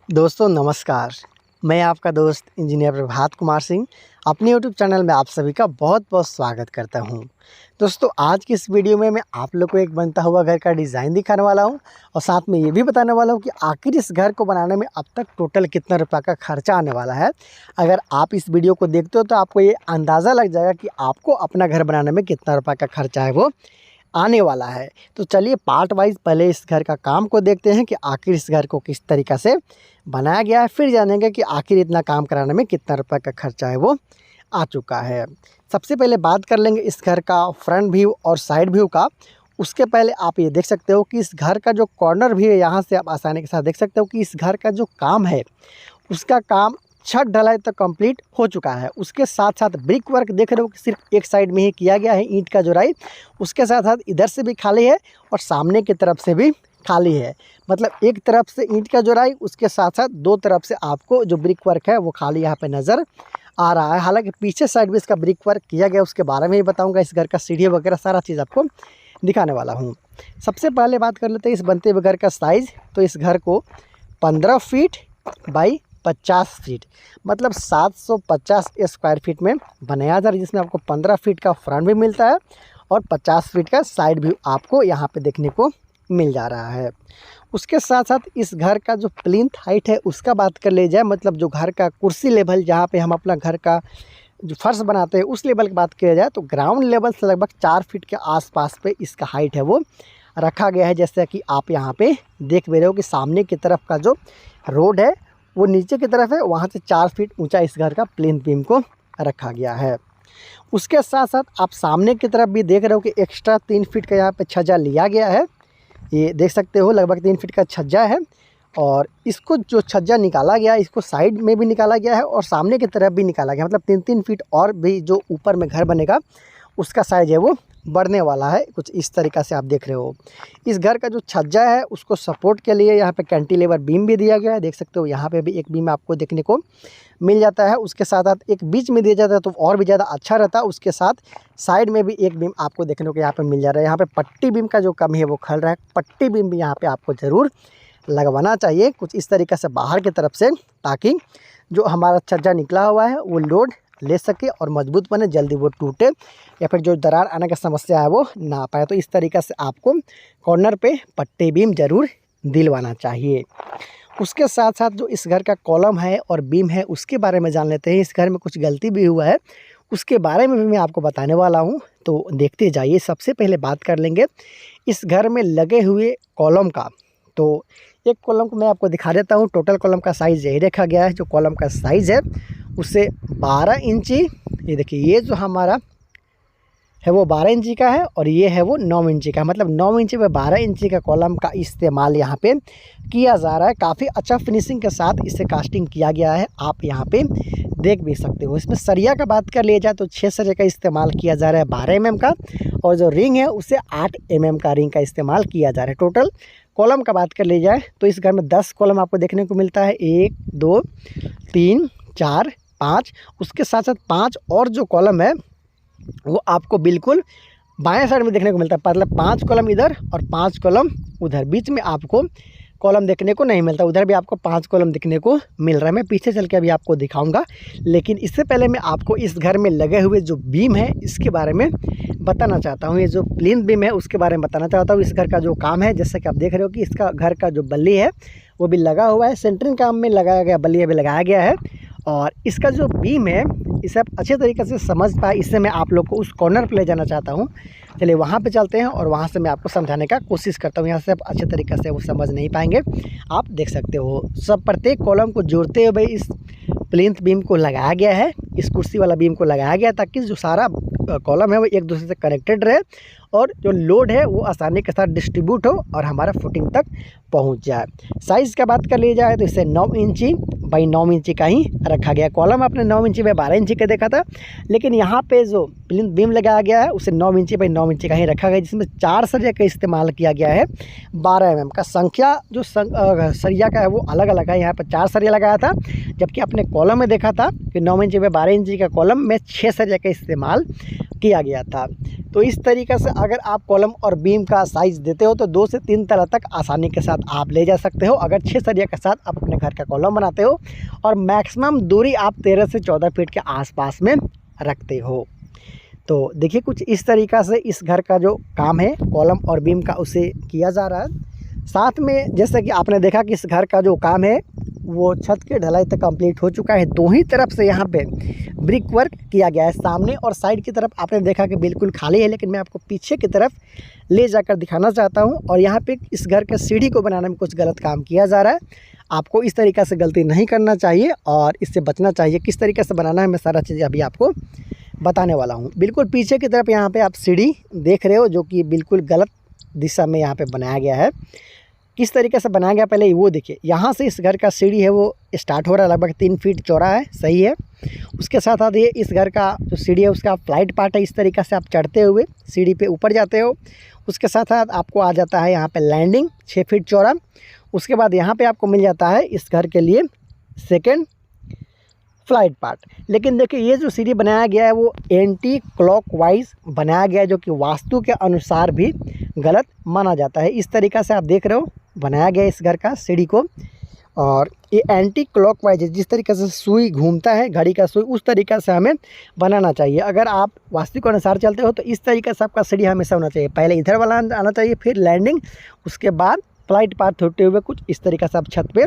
दोस्तों नमस्कार। मैं आपका दोस्त इंजीनियर प्रभात कुमार सिंह अपने यूट्यूब चैनल में आप सभी का बहुत बहुत स्वागत करता हूं। दोस्तों आज की इस वीडियो में मैं आप लोग को एक बनता हुआ घर का डिज़ाइन दिखाने वाला हूं और साथ में ये भी बताने वाला हूं कि आखिर इस घर को बनाने में अब तक टोटल कितना रुपये का खर्चा आने वाला है। अगर आप इस वीडियो को देखते हो तो आपको ये अंदाज़ा लग जाएगा कि आपको अपना घर बनाने में कितना रुपये का खर्चा है वो आने वाला है। तो चलिए पार्ट वाइज पहले इस घर का काम को देखते हैं कि आखिर इस घर को किस तरीक़ा से बनाया गया है, फिर जानेंगे कि आखिर इतना काम कराने में कितना रुपए का खर्चा है वो आ चुका है। सबसे पहले बात कर लेंगे इस घर का फ्रंट व्यू और साइड व्यू का। उसके पहले आप ये देख सकते हो कि इस घर का जो कॉर्नर भी है, यहाँ से आप आसानी के साथ देख सकते हो कि इस घर का जो काम है उसका काम छत ढलाई तक कंप्लीट हो चुका है। उसके साथ साथ ब्रिक वर्क देख रहे हो कि सिर्फ एक साइड में ही किया गया है, ईंट का जोड़ाई। उसके साथ साथ इधर से भी खाली है और सामने की तरफ से भी खाली है। मतलब एक तरफ से ईंट का जोड़ाई, उसके साथ साथ दो तरफ से आपको जो ब्रिक वर्क है वो खाली यहाँ पे नज़र आ रहा है। हालांकि पीछे साइड भी इसका ब्रिक वर्क किया गया, उसके बारे में ही बताऊँगा। इस घर का सीढ़ी वगैरह सारा चीज़ आपको दिखाने वाला हूँ। सबसे पहले बात कर लेते हैं इस बनते हुए घर का साइज़। तो इस घर को 15 फीट बाई 50 फीट मतलब 750 स्क्वायर फीट में बनाया जा रहा है, जिसमें आपको 15 फीट का फ्रंट भी मिलता है और 50 फीट का साइड व्यू आपको यहाँ पे देखने को मिल जा रहा है। उसके साथ साथ इस घर का जो प्लिंथ हाइट है उसका बात कर ले जाए, मतलब जो घर का कुर्सी लेवल जहाँ पे हम अपना घर का जो फर्श बनाते हैं उस लेवल की बात किया जाए तो ग्राउंड लेवल से लगभग 4 फीट के आसपास पे इसका हाइट है वो रखा गया है। जैसे कि आप यहाँ पे देख भी रहे हो कि सामने की तरफ का जो रोड है वो नीचे की तरफ है, वहाँ से 4 फीट ऊंचा इस घर का प्लिंथ बीम को रखा गया है। उसके साथ साथ आप सामने की तरफ भी देख रहे हो कि एक्स्ट्रा 3 फीट का यहाँ पे छज्जा लिया गया है। ये देख सकते हो लगभग 3 फीट का छज्जा है और इसको जो छज्जा निकाला गया इसको साइड में भी निकाला गया है और सामने की तरफ भी निकाला गया। मतलब 3-3 फीट और भी जो ऊपर में घर बनेगा उसका साइज है वो बढ़ने वाला है। कुछ इस तरीक़ा से आप देख रहे हो। इस घर का जो छज्जा है उसको सपोर्ट के लिए यहाँ पे कैंटिलीवर बीम भी दिया गया है। देख सकते हो यहाँ पे भी एक बीम आपको देखने को मिल जाता है। उसके साथ साथ एक बीच में दिया जाता है तो और भी ज़्यादा अच्छा रहता है। उसके साथ साइड में भी एक बीम आपको देखने को यहाँ पे मिल जा रहा है। यहाँ पे पट्टी बीम का जो कमी है वो खल रहा है। पट्टी बीम भी यहाँ पे आपको ज़रूर लगवाना चाहिए कुछ इस तरीक़े से बाहर की तरफ से, ताकि जो हमारा छज्जा निकला हुआ है वो लोड ले सके और मजबूत बने, जल्दी वो टूटे या फिर जो दरार आने का समस्या है वो ना पाए। तो इस तरीक़े से आपको कॉर्नर पे पट्टी बीम ज़रूर दिलवाना चाहिए। उसके साथ साथ जो इस घर का कॉलम है और बीम है उसके बारे में जान लेते हैं। इस घर में कुछ गलती भी हुआ है, उसके बारे में भी मैं आपको बताने वाला हूँ, तो देखते जाइए। सबसे पहले बात कर लेंगे इस घर में लगे हुए कॉलम का। तो एक कॉलम को मैं आपको दिखा देता हूँ। टोटल कॉलम का साइज़ यही रखा गया है। जो कॉलम का साइज़ है उससे 12 इंची, ये देखिए ये जो हमारा है वो 12 इंची का है और ये है वो 9 इंची का। मतलब 9 इंची व 12 इंची का कॉलम का इस्तेमाल यहाँ पे किया जा रहा है। काफ़ी अच्छा फिनिशिंग के साथ इसे कास्टिंग किया गया है, आप यहाँ पे देख भी सकते हो। इसमें सरिया का बात कर लिया जाए तो 6 सरिया का इस्तेमाल किया जा रहा है 12 mm का, और जो रिंग है उसे 8 mm का रिंग का इस्तेमाल किया जा रहा है। टोटल कॉलम का बात कर ली जाए तो इस घर में 10 कॉलम आपको देखने को मिलता है। 1 2 3 4 5, उसके साथ साथ 5 और जो कॉलम है वो आपको बिल्कुल बाएं साइड में देखने को मिलता है। मतलब 5 कॉलम इधर और 5 कॉलम उधर, बीच में आपको कॉलम देखने को नहीं मिलता। उधर भी आपको 5 कॉलम देखने को मिल रहा है। मैं पीछे चल के अभी आपको दिखाऊंगा, लेकिन इससे पहले मैं आपको इस घर में लगे हुए जो बीम है इसके बारे में बताना चाहता हूँ। ये जो प्लिंथ बीम है उसके बारे में बताना चाहता हूँ। इस घर का जो काम है, जैसा कि आप देख रहे हो कि इसका घर का जो बल्ली है वो भी लगा हुआ है। सेंटरिंग काम में लगाया गया बल्ली अभी लगाया गया है और इसका जो बीम है इसे आप अच्छे तरीके से समझ पाए, इससे मैं आप लोग को उस कॉर्नर पर ले जाना चाहता हूँ। चलिए वहाँ पे चलते हैं और वहाँ से मैं आपको समझाने का कोशिश करता हूँ। यहाँ से आप अच्छे तरीके से वो समझ नहीं पाएंगे। आप देख सकते हो सब प्रत्येक कॉलम को जोड़ते हुए इस प्लिंथ बीम को लगाया गया है, इस कुर्सी वाला बीम को लगाया गया ताकि जो सारा कॉलम है वो एक दूसरे से कनेक्टेड रहे और जो लोड है वो आसानी के साथ डिस्ट्रीब्यूट हो और हमारा फुटिंग तक पहुंच जाए। साइज़ का बात कर ली जाए तो इसे 9 इंची बाई 9 इंची का ही रखा गया। कॉलम आपने 9 इंची बाई 12 इंची का देखा था, लेकिन यहाँ पे जो प्लिंथ बीम लगाया गया है उसे 9 इंची बाई 9 इंची का ही रखा गया, जिसमें 4 सरिया का इस्तेमाल किया गया है। 12 mm का संख्या जो सरिया का है वो अलग अलग है। यहाँ पर 4 सरिया लगाया था, जबकि आपने कॉलम में देखा था कि 9 इंची बाई 12 इंची का कॉलम में 6 सरिया का इस्तेमाल किया गया था। तो इस तरीक़े से अगर आप कॉलम और बीम का साइज़ देते हो तो 2 से 3 तला तक आसानी के साथ आप ले जा सकते हो। अगर 6 सरिया के साथ आप अपने घर का कॉलम बनाते हो और मैक्सिमम दूरी आप 13 से 14 फीट के आसपास में रखते हो। तो देखिए कुछ इस तरीक़ा से इस घर का जो काम है कॉलम और बीम का उसे किया जा रहा है। साथ में जैसे कि आपने देखा कि इस घर का जो काम है वो छत के ढलाई तक कंप्लीट हो चुका है। दो ही तरफ से यहाँ पे ब्रिक वर्क किया गया है। सामने और साइड की तरफ आपने देखा कि बिल्कुल खाली है, लेकिन मैं आपको पीछे की तरफ ले जाकर दिखाना चाहता हूँ। और यहाँ पे इस घर के सीढ़ी को बनाने में कुछ गलत काम किया जा रहा है। आपको इस तरीक़े से गलती नहीं करना चाहिए और इससे बचना चाहिए। किस तरीके से बनाना है मैं सारा चीज़ अभी आपको बताने वाला हूँ। बिल्कुल पीछे की तरफ यहाँ पर आप सीढ़ी देख रहे हो जो कि बिल्कुल गलत दिशा में यहाँ पर बनाया गया है। किस तरीके से बनाया गया पहले वो देखिए। यहाँ से इस घर का सीढ़ी है वो स्टार्ट हो रहा है, लगभग 3 फीट चौड़ा है, सही है। उसके साथ साथ ये इस घर का जो सीढ़ी है उसका फ्लाइट पार्ट है। इस तरीके से आप चढ़ते हुए सीढ़ी पे ऊपर जाते हो। उसके साथ साथ आपको आ जाता है यहाँ पे लैंडिंग 6 फीट चौड़ा। उसके बाद यहाँ पे आपको मिल जाता है इस घर के लिए सेकेंड फ्लाइट पार्ट। लेकिन देखिए ये जो सीढ़ी बनाया गया है वो एंटी क्लॉकवाइज बनाया गया है, जो कि वास्तु के अनुसार भी गलत माना जाता है। इस तरीक़ा से आप देख रहे हो बनाया गया इस घर का सीढ़ी को। और ये एंटी क्लॉकवाइज है, जिस तरीके से सुई घूमता है घड़ी का सुई उस तरीक़े से हमें बनाना चाहिए। अगर आप वास्तु के अनुसार चलते हो तो इस तरीके से आपका सीढ़ी हमेशा होना चाहिए। पहले इधर वाला आना चाहिए, फिर लैंडिंग, उसके बाद फ्लाइट पाथ होते हुए कुछ इस तरीक़े से आप छत पे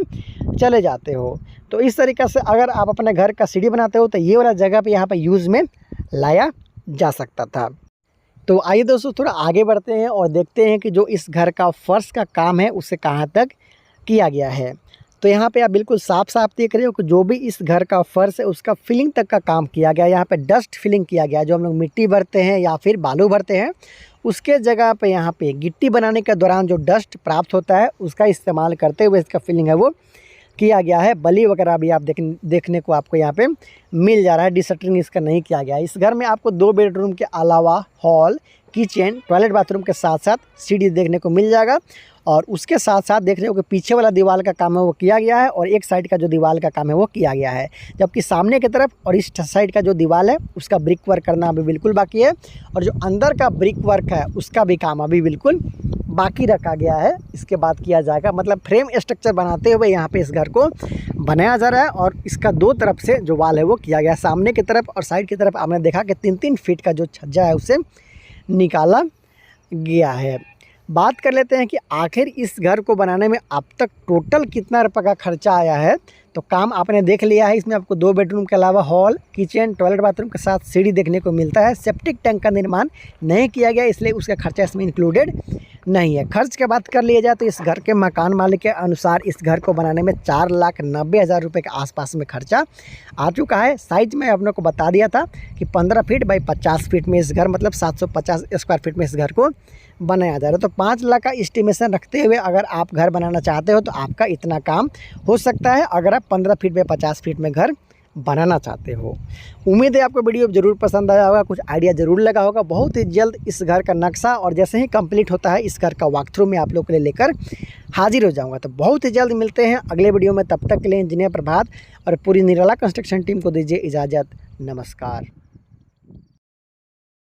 चले जाते हो। तो इस तरीक़े से अगर आप अपने घर का सीढ़ी बनाते हो तो ये वाला जगह पे यहाँ पे यूज़ में लाया जा सकता था। तो आइए दोस्तों थोड़ा आगे बढ़ते हैं और देखते हैं कि जो इस घर का फर्श का काम है उसे कहाँ तक किया गया है। तो यहाँ पे आप बिल्कुल साफ साफ देख रहे हो कि जो भी इस घर का फर्श है उसका फिलिंग तक का काम किया गया है। यहाँ पे डस्ट फिलिंग किया गया है। जो हम लोग मिट्टी भरते हैं या फिर बालू भरते हैं उसके जगह पे यहाँ पे गिट्टी बनाने के दौरान जो डस्ट प्राप्त होता है उसका इस्तेमाल करते हुए इसका फिलिंग है वो किया गया है। बली वगैरह भी आप देखने को आपको यहाँ पे मिल जा रहा है। डिशटरिंग इसका नहीं किया गया है। इस घर में आपको 2 बेडरूम के अलावा हॉल, किचन, टॉयलेट, बाथरूम के साथ साथ सीढ़ी देखने को मिल जाएगा। और उसके साथ साथ देख रहे हो कि पीछे वाला दीवार का काम है वो किया गया है और एक साइड का जो दीवार का काम है वो किया गया है। जबकि सामने की तरफ और इस साइड का जो दीवार है उसका ब्रिक वर्क करना अभी बिल्कुल बाकी है। और जो अंदर का ब्रिक वर्क है उसका भी काम अभी बिल्कुल बाकी रखा गया है। इसके बाद किया जाएगा। मतलब फ्रेम स्ट्रक्चर बनाते हुए यहाँ पे इस घर को बनाया जा रहा है। और इसका 2 तरफ से जो वाल है वो किया गया है। सामने की तरफ और साइड की तरफ आपने देखा कि 3-3 फीट का जो छज्जा है उसे निकाला गया है। बात कर लेते हैं कि आखिर इस घर को बनाने में अब तक टोटल कितना रुपये का खर्चा आया है। तो काम आपने देख लिया है। इसमें आपको 2 बेडरूम के अलावा हॉल, किचन, टॉयलेट, बाथरूम के साथ सीढ़ी देखने को मिलता है। सेप्टिक टैंक का निर्माण नहीं किया गया, इसलिए उसका खर्चा इसमें इंक्लूडेड नहीं है। खर्च की बात कर लिया जाए तो इस घर के मकान मालिक के अनुसार इस घर को बनाने में 4,90,000 रुपये के आसपास में खर्चा आ चुका है। साइज में आपने को बता दिया था कि 15 फीट बाई 50 फीट में इस घर मतलब 750 स्क्वायर फीट में इस घर को बनाया जा रहा है। तो 5 लाख का एस्टिमेशन रखते हुए अगर आप घर बनाना चाहते हो तो आपका इतना काम हो सकता है, अगर आप 15 फीट बाई 50 फीट में घर बनाना चाहते हो। उम्मीद है आपको वीडियो ज़रूर पसंद आया होगा, कुछ आइडिया ज़रूर लगा होगा। बहुत ही जल्द इस घर का नक्शा और जैसे ही कंप्लीट होता है इस घर का वॉक थ्रू मैं आप लोग के लिए लेकर हाजिर हो जाऊंगा। तो बहुत ही जल्द मिलते हैं अगले वीडियो में। तब तक के लिए इंजीनियर प्रभात और पूरी निराला कंस्ट्रक्शन टीम को दीजिए इजाज़त। नमस्कार।